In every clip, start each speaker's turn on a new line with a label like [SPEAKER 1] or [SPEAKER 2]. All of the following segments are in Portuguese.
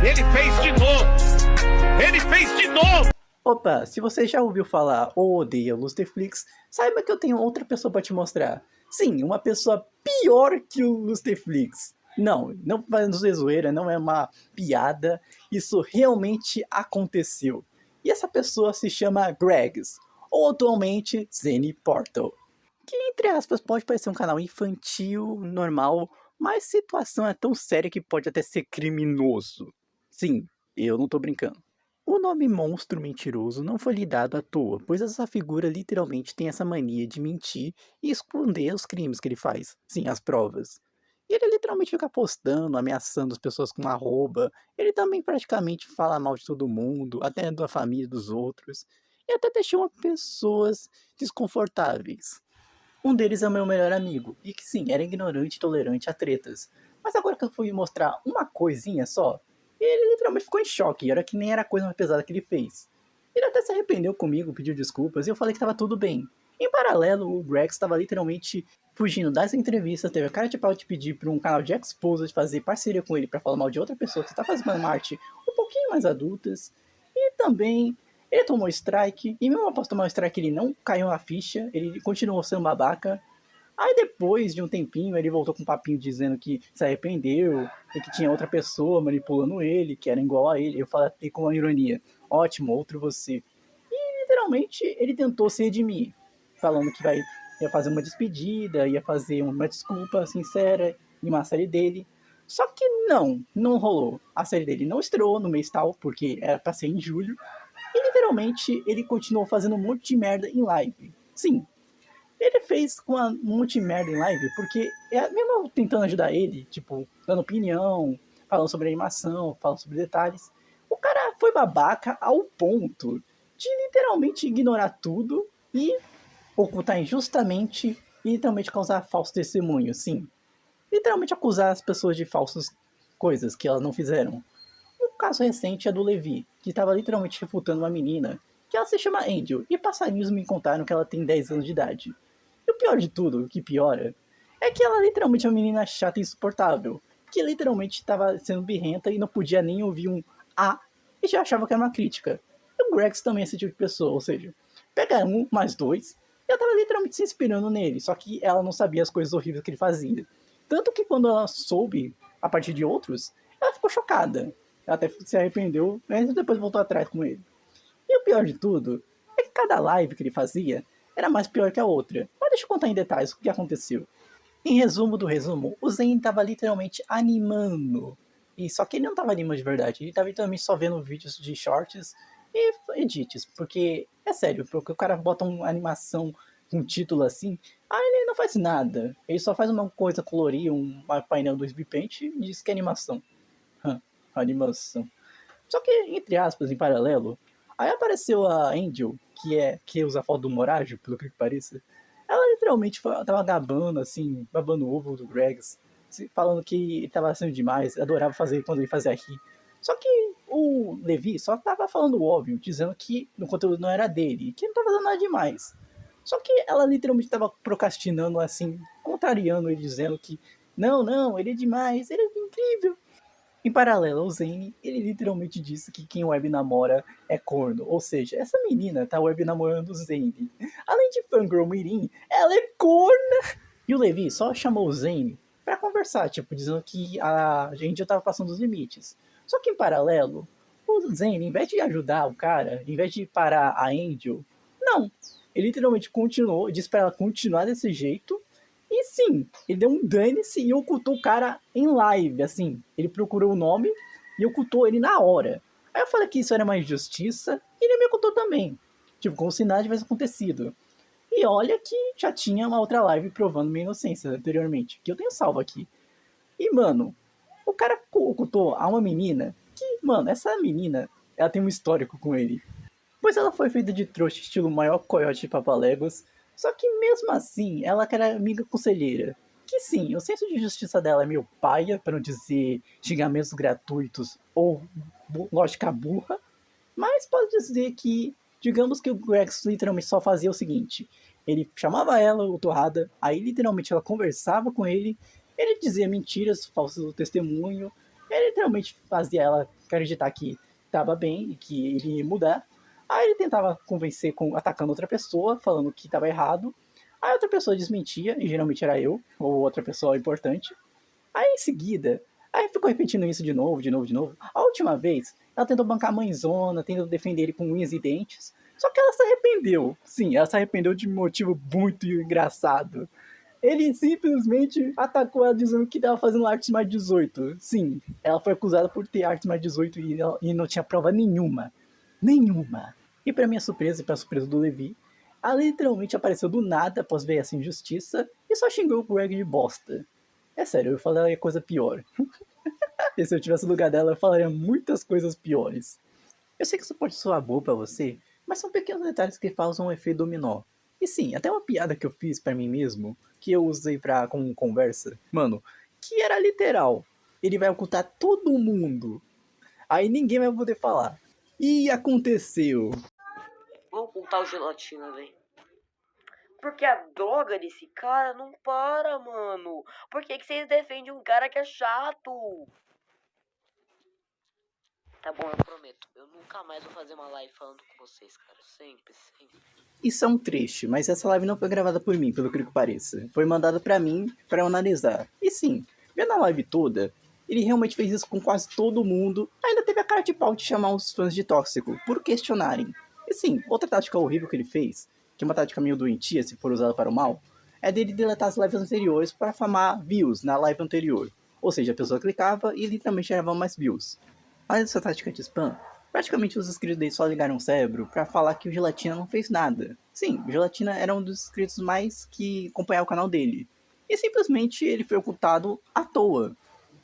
[SPEAKER 1] Ele fez de novo! Ele fez de novo!
[SPEAKER 2] Opa, se você já ouviu falar ou odeia Lusterflix, saiba que eu tenho outra pessoa pra te mostrar. Sim, uma pessoa pior que o Lusterflix. Não fazendo zoeira, não é uma piada, isso realmente aconteceu. E essa pessoa se chama Gregs, ou atualmente Zany Portal. Que, entre aspas, pode parecer um canal infantil, normal, mas a situação é tão séria que pode até ser criminoso. Sim, eu não tô brincando. O nome Monstro Mentiroso não foi lhe dado à toa, pois essa figura literalmente tem essa mania de mentir e esconder os crimes que ele faz. Sim, as provas. E ele literalmente fica postando, ameaçando as pessoas com arroba. Ele também praticamente fala mal de todo mundo, até da família dos outros. E até deixou pessoas desconfortáveis. Um deles é o meu melhor amigo, e que sim, era ignorante e tolerante a tretas. Mas agora que eu fui mostrar uma coisinha só, ele literalmente ficou em choque, era que nem era a coisa mais pesada que ele fez. Ele até se arrependeu comigo, pediu desculpas, e eu falei que estava tudo bem. Em paralelo, o Grex estava literalmente fugindo das entrevistas, teve a cara de pau de pedir para um canal de Exposed fazer parceria com ele para falar mal de outra pessoa que está fazendo uma arte um pouquinho mais adultas. E também ele tomou strike, e mesmo após tomar o strike ele não caiu na ficha, ele continuou sendo babaca. Aí depois de um tempinho ele voltou com um papinho dizendo que se arrependeu, e que tinha outra pessoa manipulando ele, que era igual a ele. Eu falei com uma ironia, ótimo, outro você. E literalmente ele tentou se redimir, falando que ia fazer uma despedida, ia fazer uma desculpa sincera em uma série dele. Só que não rolou. A série dele não estreou no mês tal, porque era pra ser em julho. E literalmente ele continuou fazendo um monte de merda em live. Sim, ele fez um monte de merda em live, porque mesmo tentando ajudar ele, tipo, dando opinião, falando sobre animação, falando sobre detalhes, o cara foi babaca ao ponto de literalmente ignorar tudo e ocultar injustamente e literalmente causar falso testemunho, sim. Literalmente acusar as pessoas de falsas coisas que elas não fizeram. Um caso recente é do Levi, que estava literalmente refutando uma menina, que ela se chama Angel, e passarinhos me contaram que ela tem 10 anos de idade. E o pior de tudo, o que piora, é que ela literalmente é uma menina chata e insuportável, que literalmente estava sendo birrenta e não podia nem ouvir um A e já achava que era uma crítica. E o Grex também é esse tipo de pessoa, ou seja, pega um mais dois, e ela estava literalmente se inspirando nele, só que ela não sabia as coisas horríveis que ele fazia. Tanto que quando ela soube, a partir de outros, ela ficou chocada. Ela até se arrependeu, mas depois voltou atrás com ele. E o pior de tudo é que cada live que ele fazia era mais pior que a outra. Mas deixa eu contar em detalhes o que aconteceu. Em resumo do resumo, o Zen estava literalmente animando. E só que ele não estava animando de verdade, ele estava literalmente só vendo vídeos de shorts e edits. Porque, é sério, porque o cara bota uma animação com um título assim, aí ele não faz nada. Ele só faz uma coisa colorir, um painel do SB e diz que é animação. Animação. Só que, entre aspas, em paralelo, aí apareceu a Angel, que usa a foto do Morajo, pelo que pareça. Ela literalmente tava gabando, assim, babando o ovo do Gregs, falando que ele tava sendo demais, adorava fazer quando ele fazia rir. Só que o Levi só tava falando o óbvio, dizendo que o conteúdo não era dele, que não tava fazendo nada demais. Só que ela literalmente tava procrastinando, assim, contrariando ele, dizendo que não, ele é demais, ele é incrível. Em paralelo ao Zane, ele literalmente disse que quem web namora é corno. Ou seja, essa menina tá web namorando o Zane. Além de fangirl mirim, ela é corna! E o Levi só chamou o Zane pra conversar, tipo, dizendo que a gente já tava passando dos limites. Só que em paralelo, o Zane, em vez de ajudar o cara, em vez de parar a Angel, não. Ele literalmente continuou, disse pra ela continuar desse jeito. E sim, ele deu um dane-se e ocultou o cara em live, assim. Ele procurou o nome e ocultou ele na hora. Aí eu falei que isso era uma injustiça e ele me ocultou também. Tipo, como se nada tivesse acontecido. E olha que já tinha uma outra live provando minha inocência anteriormente, que eu tenho salvo aqui. E, mano, o cara ocultou a uma menina que, mano, essa menina, ela tem um histórico com ele. Pois ela foi feita de trouxa estilo maior coiote de Papaléguas, só que mesmo assim, ela era amiga conselheira. Que sim, o senso de justiça dela é meio paia, para não dizer xingamentos gratuitos ou lógica burra, mas pode dizer que, digamos que o Grex literalmente só fazia o seguinte, ele chamava ela, o Torrada, aí literalmente ela conversava com ele dizia mentiras, falsos testemunho, ele literalmente fazia ela acreditar que estava bem e que ele ia mudar. Aí ele tentava convencer atacando outra pessoa, falando que estava errado. Aí outra pessoa desmentia, e geralmente era eu, ou outra pessoa importante. Aí em seguida, aí ficou repetindo isso de novo, de novo, de novo. A última vez, ela tentou bancar a mãezona, tentou defender ele com unhas e dentes. Só que ela se arrependeu. Sim, ela se arrependeu de um motivo muito engraçado. Ele simplesmente atacou ela dizendo que estava fazendo artes mais 18. Sim, ela foi acusada por ter artes mais 18 e não tinha prova nenhuma. Nenhuma. E pra minha surpresa e pra surpresa do Levi, ela literalmente apareceu do nada após ver essa injustiça e só xingou o Greg de bosta. É sério, eu falaria coisa pior. E se eu tivesse no lugar dela, eu falaria muitas coisas piores. Eu sei que isso pode soar bobo pra você, mas são pequenos detalhes que causam um efeito dominó. E sim, até uma piada que eu fiz pra mim mesmo, que eu usei como conversa, mano, que era literal. Ele vai ocultar todo mundo. Aí ninguém vai poder falar. E aconteceu.
[SPEAKER 3] Vou ocultar o gelatina, velho. Porque a droga desse cara não para, mano. Por que vocês defendem um cara que é chato? Tá bom, eu prometo. Eu nunca mais vou fazer uma live falando com vocês, cara. Sempre, sempre.
[SPEAKER 2] Isso é um trecho, mas essa live não foi gravada por mim, pelo que pareça. Foi mandada pra mim, pra eu analisar. E sim, vendo a live toda, ele realmente fez isso com quase todo mundo. Ainda teve a cara de pau de chamar os fãs de tóxico, por questionarem. E sim, outra tática horrível que ele fez, que é uma tática meio doentia se for usada para o mal, é dele deletar as lives anteriores para famar views na live anterior. Ou seja, a pessoa clicava e literalmente gerava mais views. Além dessa tática de spam, praticamente os inscritos dele só ligaram o cérebro pra falar que o Gelatina não fez nada. Sim, o Gelatina era um dos inscritos mais que acompanhava o canal dele. E simplesmente ele foi ocultado à toa.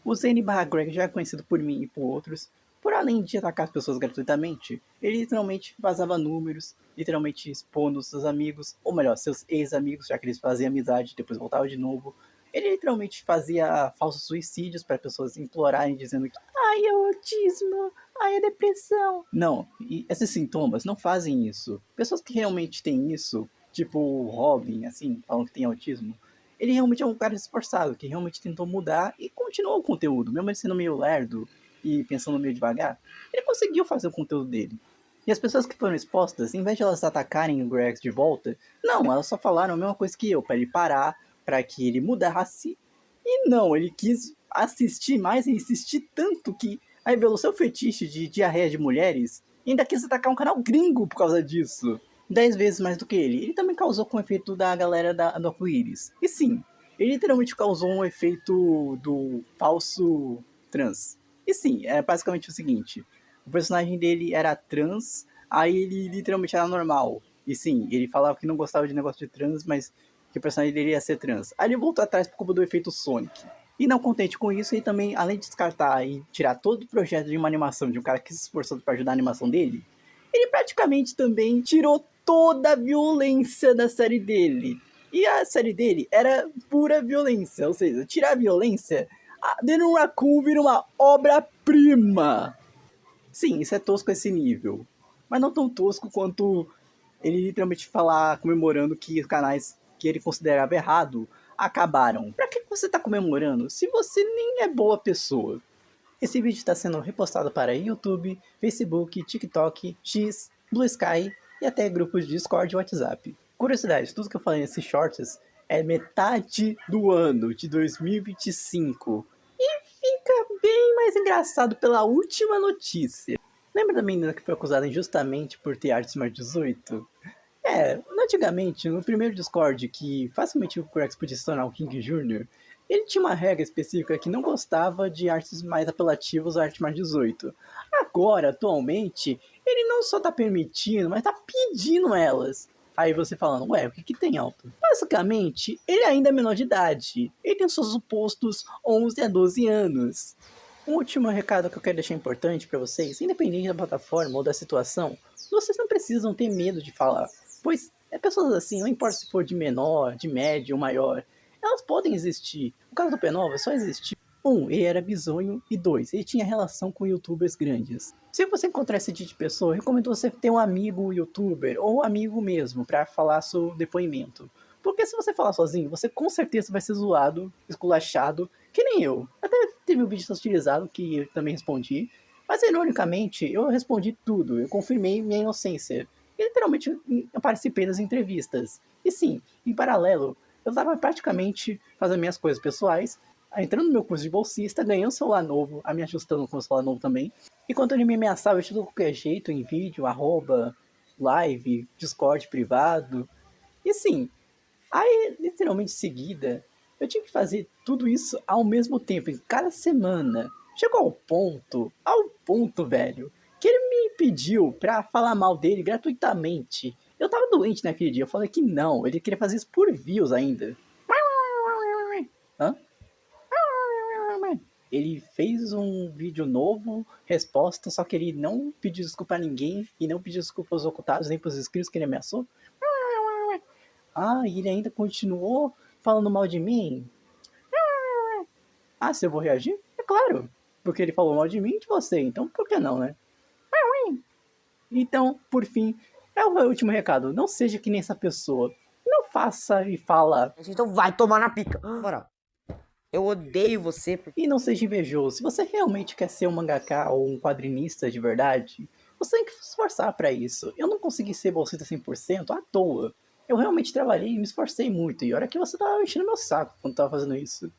[SPEAKER 2] O Zane/Greg já é conhecido por mim e por outros, por além de atacar as pessoas gratuitamente, ele literalmente vazava números, literalmente expondo seus amigos, ou melhor, seus ex-amigos, já que eles faziam amizade e depois voltavam de novo. Ele literalmente fazia falsos suicídios para pessoas implorarem, dizendo que ai, é autismo, ai, é depressão. Não, e esses sintomas não fazem isso. Pessoas que realmente têm isso, tipo o Robin, assim, falam que tem autismo, ele realmente é um cara esforçado, que realmente tentou mudar e continuou o conteúdo, mesmo ele sendo meio lerdo e pensando meio devagar, ele conseguiu fazer o conteúdo dele. E as pessoas que foram expostas, em vez de elas atacarem o Grex de volta, não, elas só falaram a mesma coisa que eu, para ele parar, para que ele mudasse. E não, ele quis assistir mais e insistir tanto que revelou seu fetiche de diarreia de mulheres e ainda quis atacar um canal gringo por causa disso. 10 vezes mais do que ele. Ele também causou com o efeito da galera do arco-íris. E sim, ele literalmente causou um efeito do falso trans. E sim, é basicamente o seguinte. O personagem dele era trans, aí ele literalmente era normal. E sim, ele falava que não gostava de negócio de trans, mas que o personagem dele ia ser trans. Aí ele voltou atrás por culpa do efeito Sonic. E não contente com isso, ele também, além de descartar e tirar todo o projeto de uma animação de um cara que se esforçou para ajudar a animação dele, ele praticamente também tirou toda a violência da série dele. E a série dele era pura violência, ou seja, tirar a violência, The Raccoon vira uma obra-prima. Sim, isso é tosco a esse nível. Mas não tão tosco quanto ele literalmente falar, comemorando que os canais que ele considerava errado acabaram. Pra que você tá comemorando se você nem é boa pessoa? Esse vídeo está sendo repostado para YouTube, Facebook, TikTok, X, Blue Sky e até grupos de Discord e WhatsApp. Curiosidade, tudo que eu falei nesses shorts é metade do ano de 2025. E fica bem mais engraçado pela última notícia. Lembra da menina que foi acusada injustamente por ter artes mais 18? Antigamente, no primeiro Discord, que facilmente o Corex podia se tornar o King Jr., ele tinha uma regra específica que não gostava de artes mais apelativas ou artes mais 18. Agora, atualmente, ele não só tá permitindo, mas tá pedindo elas. Aí você falando, ué, o que tem, Alto? Basicamente, ele ainda é menor de idade. Ele tem seus supostos 11 a 12 anos. Um último recado que eu quero deixar importante pra vocês, independente da plataforma ou da situação, vocês não precisam ter medo de falar. Pois pessoas assim, não importa se for de menor, de médio ou maior, elas podem existir. No caso do P9, só existiu. 1, ele era bizonho, e 2, ele tinha relação com youtubers grandes. Se você encontrar esse tipo de pessoa, eu recomendo você ter um amigo youtuber, ou um amigo mesmo, pra falar seu depoimento. Porque se você falar sozinho, você com certeza vai ser zoado, esculachado, que nem eu. Até teve um vídeo utilizado que eu também respondi, mas ironicamente eu respondi tudo, eu confirmei minha inocência. E literalmente eu participei das entrevistas. E sim, em paralelo, eu estava praticamente fazendo minhas coisas pessoais, entrando no meu curso de bolsista, ganhando celular novo, me ajustando com o celular novo também. E quando ele me ameaçava de qualquer jeito, em vídeo, arroba, live, Discord privado. E sim, aí literalmente em seguida, eu tive que fazer tudo isso ao mesmo tempo, em cada semana. Chegou ao ponto, velho, que ele me pediu pra falar mal dele gratuitamente. Eu tava doente naquele dia, eu falei que não, ele queria fazer isso por views ainda. Hã? Ele fez um vídeo novo, resposta, só que ele não pediu desculpa a ninguém e não pediu desculpa aos ocultados, nem pros inscritos que ele ameaçou. Ah, e ele ainda continuou falando mal de mim? Ah, se eu vou reagir? É claro, porque ele falou mal de mim e de você, então por que não, né? Então, por fim, é o meu último recado, não seja que nem essa pessoa. Não faça e fala.
[SPEAKER 3] Então vai tomar na pica. Moral, eu odeio você.
[SPEAKER 2] E não seja invejoso. Se você realmente quer ser um mangaka ou um quadrinista de verdade, você tem que se esforçar pra isso. Eu não consegui ser bolsista 100% à toa. Eu realmente trabalhei e me esforcei muito. E olha que você tava enchendo meu saco quando tava fazendo isso.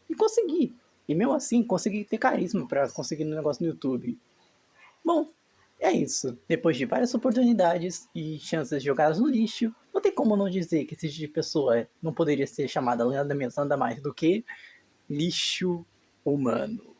[SPEAKER 2] E consegui. E mesmo assim, consegui ter carisma pra conseguir um negócio no YouTube. Bom, é isso. Depois de várias oportunidades e chances jogadas no lixo, não tem como não dizer que esse tipo de pessoa não poderia ser chamada nada menos, nada mais do que lixo humano.